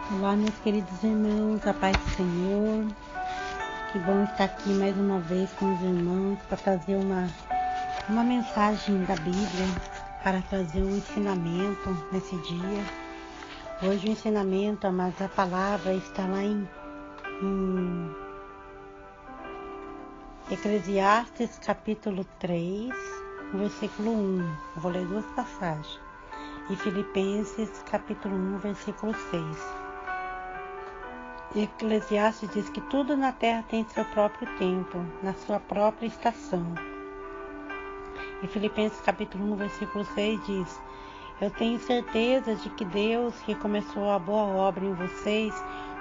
Olá, meus queridos irmãos, a paz do Senhor. Que bom estar aqui mais uma vez com os irmãos para trazer uma mensagem da Bíblia, para trazer um ensinamento nesse dia. Hoje o ensinamento, mas a palavra está lá em Eclesiastes capítulo 3, versículo 1. Eu vou ler duas passagens. E Filipenses capítulo 1, versículo 6. Eclesiastes diz que tudo na terra tem seu próprio tempo, na sua própria estação. E Filipenses capítulo 1, versículo 6 diz: Eu tenho certeza de que Deus, que começou a boa obra em vocês,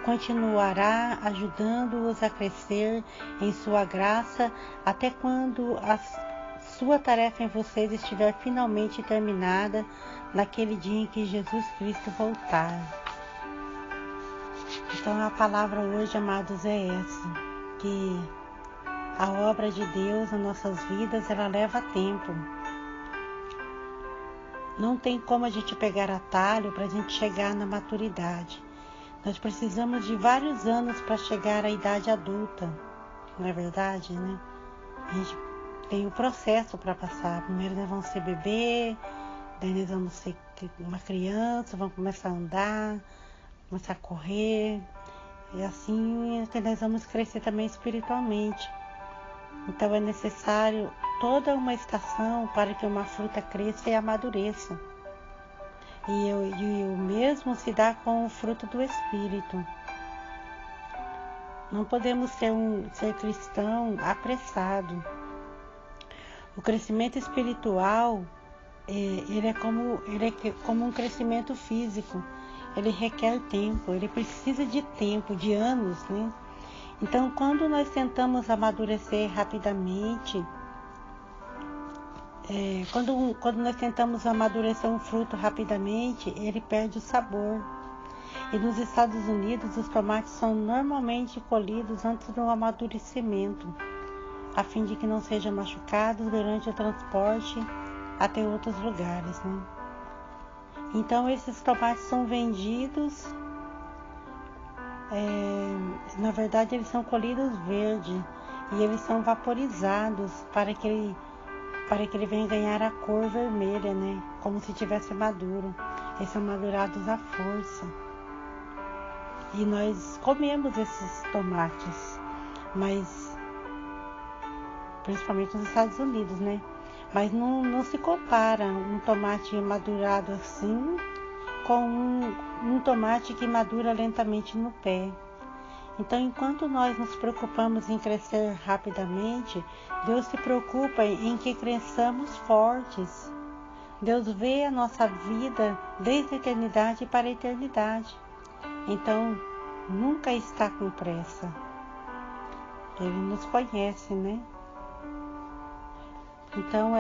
continuará ajudando-os a crescer em sua graça até quando a sua tarefa em vocês estiver finalmente terminada, naquele dia em que Jesus Cristo voltar. Então a palavra hoje, amados, é essa, que a obra de Deus nas nossas vidas, ela leva tempo. Não tem como a gente pegar atalho para a gente chegar na maturidade. Nós precisamos de vários anos para chegar à idade adulta, não é verdade, né? A gente tem o processo para passar. Primeiro nós vamos ser bebê, daí nós vamos ser uma criança, vamos começar a andar, começar a correr. E assim nós vamos crescer também espiritualmente. Então é necessário toda uma estação para que uma fruta cresça e amadureça. E o mesmo se dá com o fruto do Espírito. Não podemos ser cristão apressado. O crescimento espiritual, ele é como um crescimento físico. Ele requer tempo, ele precisa de tempo, de anos, né? Então, quando nós tentamos amadurecer rapidamente, quando nós tentamos amadurecer um fruto rapidamente, ele perde o sabor. E nos Estados Unidos, os tomates são normalmente colhidos antes do amadurecimento, a fim de que não sejam machucados durante o transporte até outros lugares, né? Então, esses tomates são vendidos, na verdade, eles são colhidos verde e eles são vaporizados para que ele venha ganhar a cor vermelha, né? Como se tivesse maduro. Eles são madurados à força. E nós comemos esses tomates, mas principalmente nos Estados Unidos, né? Mas não se compara um tomate madurado assim com um tomate que madura lentamente no pé. Então, enquanto nós nos preocupamos em crescer rapidamente, Deus se preocupa em que cresçamos fortes. Deus vê a nossa vida desde a eternidade para a eternidade. Então, nunca está com pressa. Ele nos conhece, né? Então,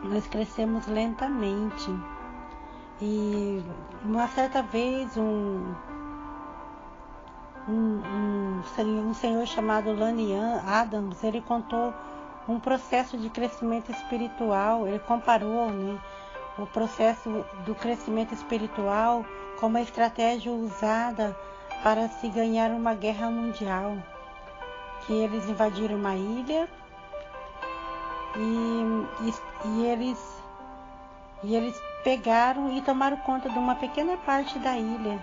nós crescemos lentamente. E uma certa vez, um senhor chamado Lani Adams, ele contou um processo de crescimento espiritual. Ele comparou, né, o processo do crescimento espiritual com uma estratégia usada para se ganhar uma guerra mundial. Que eles invadiram uma ilha e eles pegaram e tomaram conta de uma pequena parte da ilha.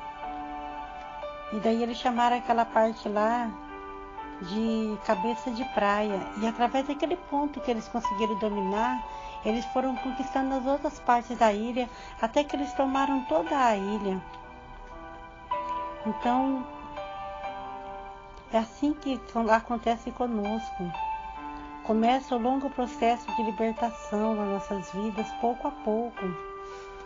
E daí eles chamaram aquela parte lá de cabeça de praia. E através daquele ponto que eles conseguiram dominar, eles foram conquistando as outras partes da ilha, até que eles tomaram toda a ilha. Então, é assim que acontece conosco. Começa o longo processo de libertação nas nossas vidas, pouco a pouco.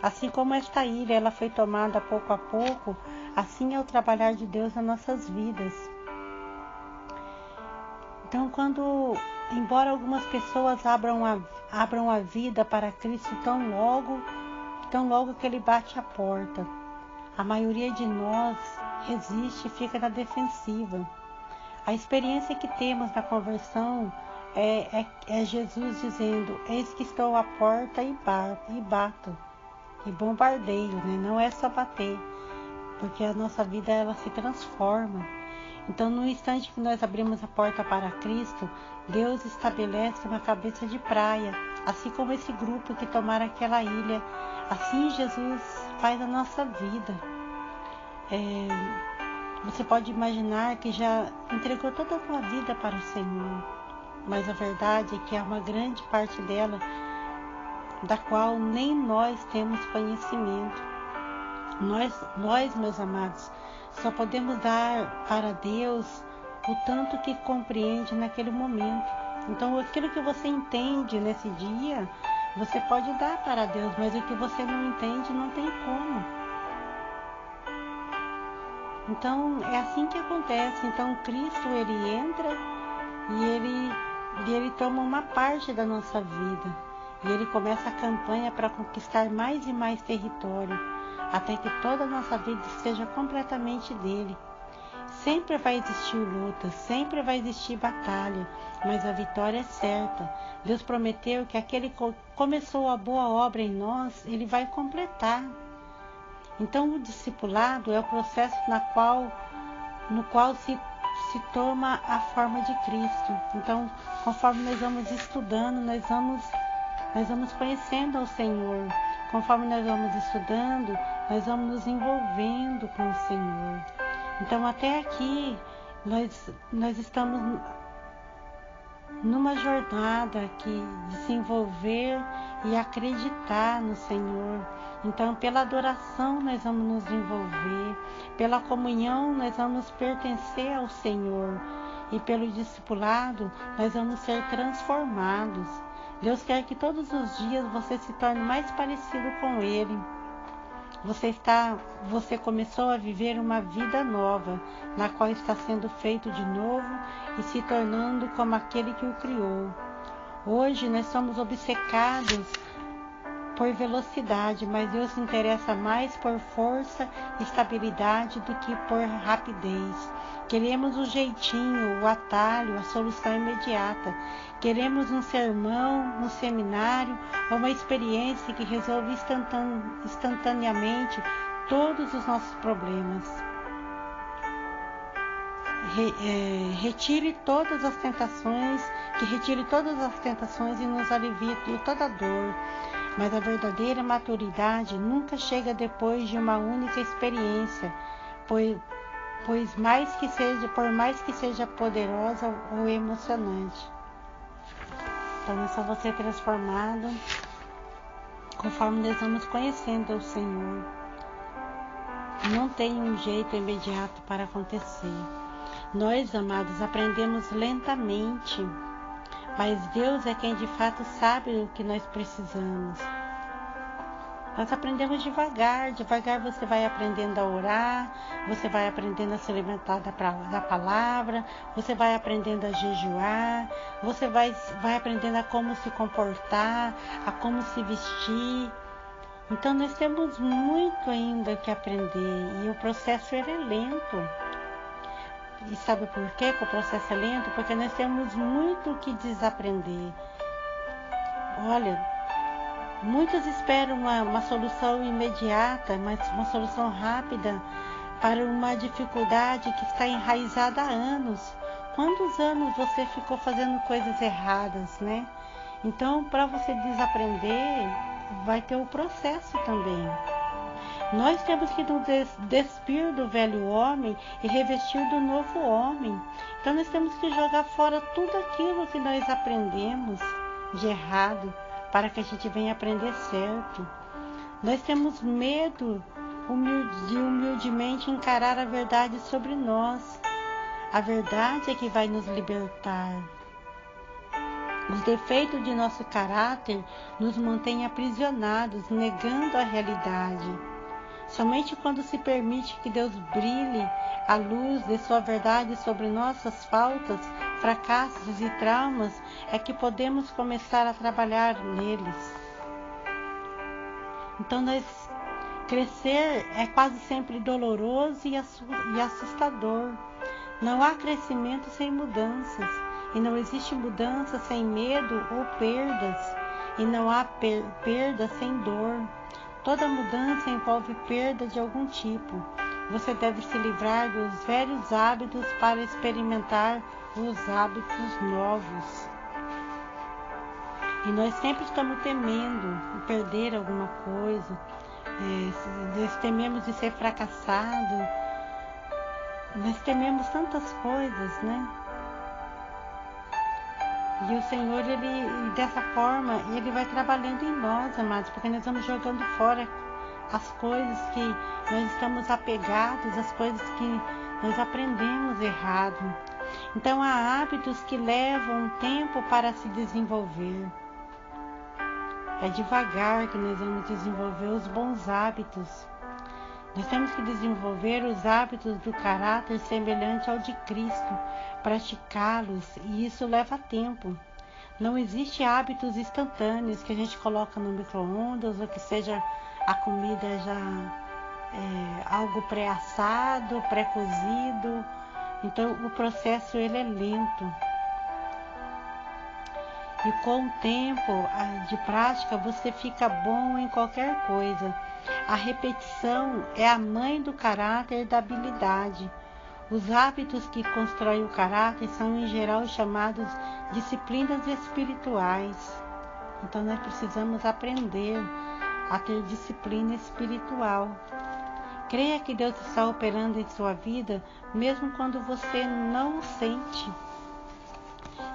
Assim como esta ilha ela foi tomada pouco a pouco, assim é o trabalhar de Deus nas nossas vidas. Então, embora algumas pessoas abram a vida para Cristo tão logo que Ele bate a porta, a maioria de nós resiste e fica na defensiva. A experiência que temos na conversão é Jesus dizendo: eis que estou à porta e bato. E bombardeio, né? Não é só bater. porque a nossa vida ela se transforma. Então, no instante que nós abrimos a porta para Cristo, Deus estabelece uma cabeça de praia, assim como esse grupo que tomaram aquela ilha. Assim Jesus faz a nossa vida. Você pode imaginar que já entregou toda a tua vida para o Senhor, mas a verdade é que há uma grande parte dela da qual nem nós temos conhecimento. Nós, meus amados, só podemos dar para Deus o tanto que compreende naquele momento. Então, aquilo que você entende nesse dia, você pode dar para Deus, mas o que você não entende, não tem como. Então, é assim que acontece. Então, Cristo, ele entra e ele toma uma parte da nossa vida. E ele começa a campanha para conquistar mais e mais território, até que toda a nossa vida seja completamente dele. Sempre vai existir luta, sempre vai existir batalha, mas a vitória é certa. Deus prometeu que aquele que começou a boa obra em nós, ele vai completar. Então, o discipulado é o processo no qual se toma a forma de Cristo. Então, conforme nós vamos estudando, nós vamos conhecendo ao Senhor. Conforme nós vamos estudando, nós vamos nos envolvendo com o Senhor. Então, até aqui, nós estamos numa jornada aqui de se envolver e acreditar no Senhor. Então, pela adoração nós vamos nos envolver, pela comunhão nós vamos pertencer ao Senhor e pelo discipulado nós vamos ser transformados. Deus quer que todos os dias você se torne mais parecido com Ele. Você começou a viver uma vida nova, na qual está sendo feito de novo e se tornando como aquele que o criou. Hoje nós somos obcecados por velocidade, mas Deus se interessa mais por força e estabilidade do que por rapidez. Queremos o jeitinho, o atalho, a solução imediata. Queremos um sermão, um seminário ou uma experiência que resolva instantaneamente todos os nossos problemas. Retire todas as tentações e nos alivie de toda dor. Mas a verdadeira maturidade nunca chega depois de uma única experiência, por mais que seja poderosa ou emocionante. Então é só você transformado conforme nós vamos conhecendo o Senhor. Não tem um jeito imediato para acontecer. Nós, amados, aprendemos lentamente, mas Deus é quem de fato sabe o que nós precisamos. Nós aprendemos devagar você vai aprendendo a orar, você vai aprendendo a se alimentar da palavra, você vai aprendendo a jejuar, você vai aprendendo a como se comportar, a como se vestir. Então nós temos muito ainda que aprender e o processo é lento. E sabe por quê que o processo é lento? Porque nós temos muito que desaprender. Olha, muitos esperam uma solução imediata, uma solução rápida para uma dificuldade que está enraizada há anos. Quantos anos você ficou fazendo coisas erradas, né? Então, para você desaprender, vai ter o processo também. Nós temos que nos despir do velho homem e revestir do novo homem. Então nós temos que jogar fora tudo aquilo que nós aprendemos de errado, para que a gente venha aprender certo. Nós temos medo de humildemente encarar a verdade sobre nós. A verdade é que vai nos libertar. Os defeitos de nosso caráter nos mantêm aprisionados, negando a realidade. Somente quando se permite que Deus brilhe a luz de sua verdade sobre nossas faltas, fracassos e traumas é que podemos começar a trabalhar neles. Então, crescer é quase sempre doloroso e assustador. Não há crescimento sem mudanças, e não existe mudança sem medo ou perdas, e não há perda sem dor. Toda mudança envolve perda de algum tipo. você deve se livrar dos velhos hábitos para experimentar os hábitos novos. E nós sempre estamos temendo perder alguma coisa, nós tememos de ser fracassado, nós tememos tantas coisas, né? E o Senhor, dessa forma, Ele vai trabalhando em nós, amados, porque nós vamos jogando fora as coisas que nós estamos apegados, as coisas que nós aprendemos errado. Então, há hábitos que levam tempo para se desenvolver. É devagar que nós vamos desenvolver os bons hábitos. Nós temos que desenvolver os hábitos do caráter semelhante ao de Cristo, praticá-los, e isso leva tempo. Não existe hábitos instantâneos que a gente coloca no micro-ondas ou que seja a comida já algo pré-assado, pré-cozido. Então o processo ele é lento. E com o tempo de prática você fica bom em qualquer coisa. A repetição é a mãe do caráter e da habilidade. Os hábitos que constroem o caráter são em geral chamados disciplinas espirituais. Então nós precisamos aprender a ter disciplina espiritual. Creia que Deus está operando em sua vida mesmo quando você não o sente.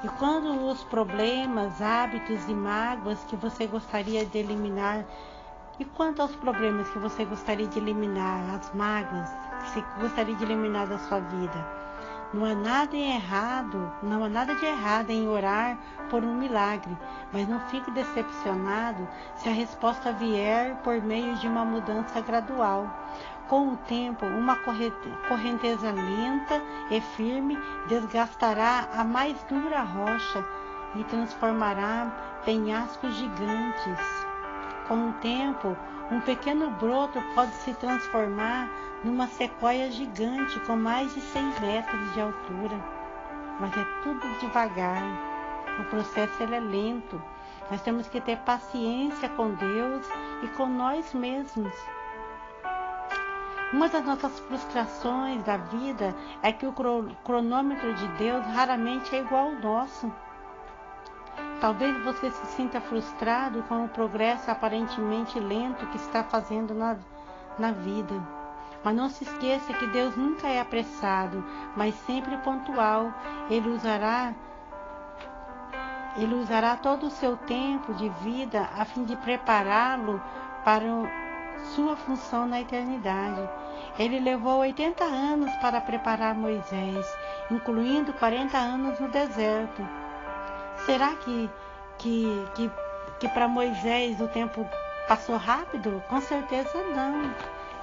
E quando os problemas, hábitos e mágoas que você gostaria de eliminar, e quanto aos problemas que você gostaria de eliminar, as mágoas que você gostaria de eliminar da sua vida, não há nada de errado em orar por um milagre, mas não fique decepcionado se a resposta vier por meio de uma mudança gradual. Com o tempo, uma correnteza lenta e firme desgastará a mais dura rocha e transformará penhascos gigantes. Com o tempo, um pequeno broto pode se transformar numa sequoia gigante com mais de 100 metros de altura. Mas é tudo devagar. O processo ele é lento. Nós temos que ter paciência com Deus e com nós mesmos. Uma das nossas frustrações da vida é que o cronômetro de Deus raramente é igual ao nosso. Talvez você se sinta frustrado com o progresso aparentemente lento que está fazendo na vida. Mas não se esqueça que Deus nunca é apressado, mas sempre pontual. Ele usará todo o seu tempo de vida a fim de prepará-lo para sua função na eternidade. Ele levou 80 anos para preparar Moisés, incluindo 40 anos no deserto. Será que para Moisés o tempo passou rápido? Com certeza não.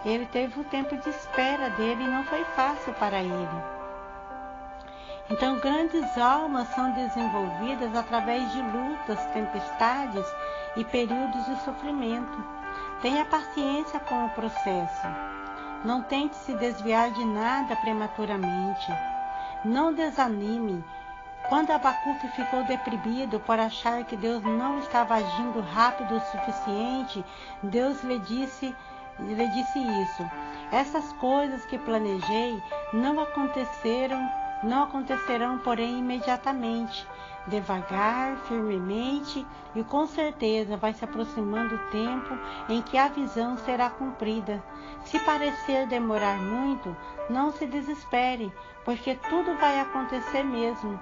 Ele teve o tempo de espera dele e não foi fácil para ele. Então, grandes almas são desenvolvidas através de lutas, tempestades e períodos de sofrimento. Tenha paciência com o processo. Não tente se desviar de nada prematuramente. Não desanime. Quando Abacuque ficou deprimido por achar que Deus não estava agindo rápido o suficiente, Deus lhe disse isso. Essas coisas que planejei não acontecerão, porém, imediatamente. Devagar, firmemente e com certeza vai se aproximando o tempo em que a visão será cumprida. Se parecer demorar muito, não se desespere, porque tudo vai acontecer mesmo.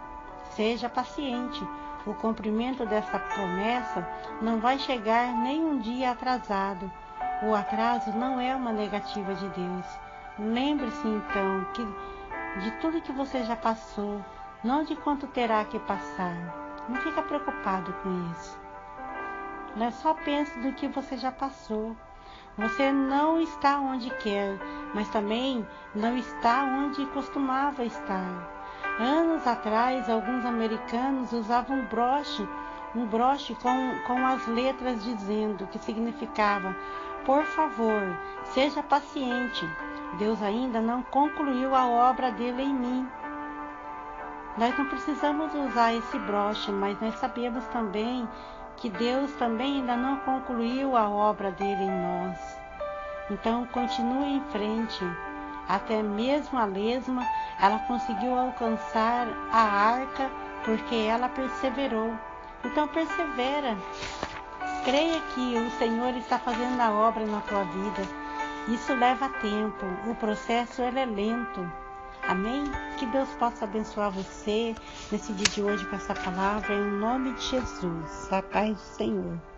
Seja paciente. O cumprimento dessa promessa não vai chegar nem um dia atrasado. O atraso não é uma negativa de Deus. Lembre-se então de tudo que você já passou, não de quanto terá que passar. Não fica preocupado com isso. Não é só pense no que você já passou. Você não está onde quer, mas também não está onde costumava estar. Anos atrás, alguns americanos usavam um broche com as letras dizendo que significava: por favor, seja paciente. Deus ainda não concluiu a obra dele em mim. Nós não precisamos usar esse broche, mas nós sabemos também que Deus também ainda não concluiu a obra dele em nós. Então, continue em frente. Até mesmo a lesma, ela conseguiu alcançar a arca porque ela perseverou. Então persevera. Creia que o Senhor está fazendo a obra na tua vida. Isso leva tempo. O processo ele é lento. Amém? Que Deus possa abençoar você nesse dia de hoje com essa palavra, em nome de Jesus. A paz do Senhor.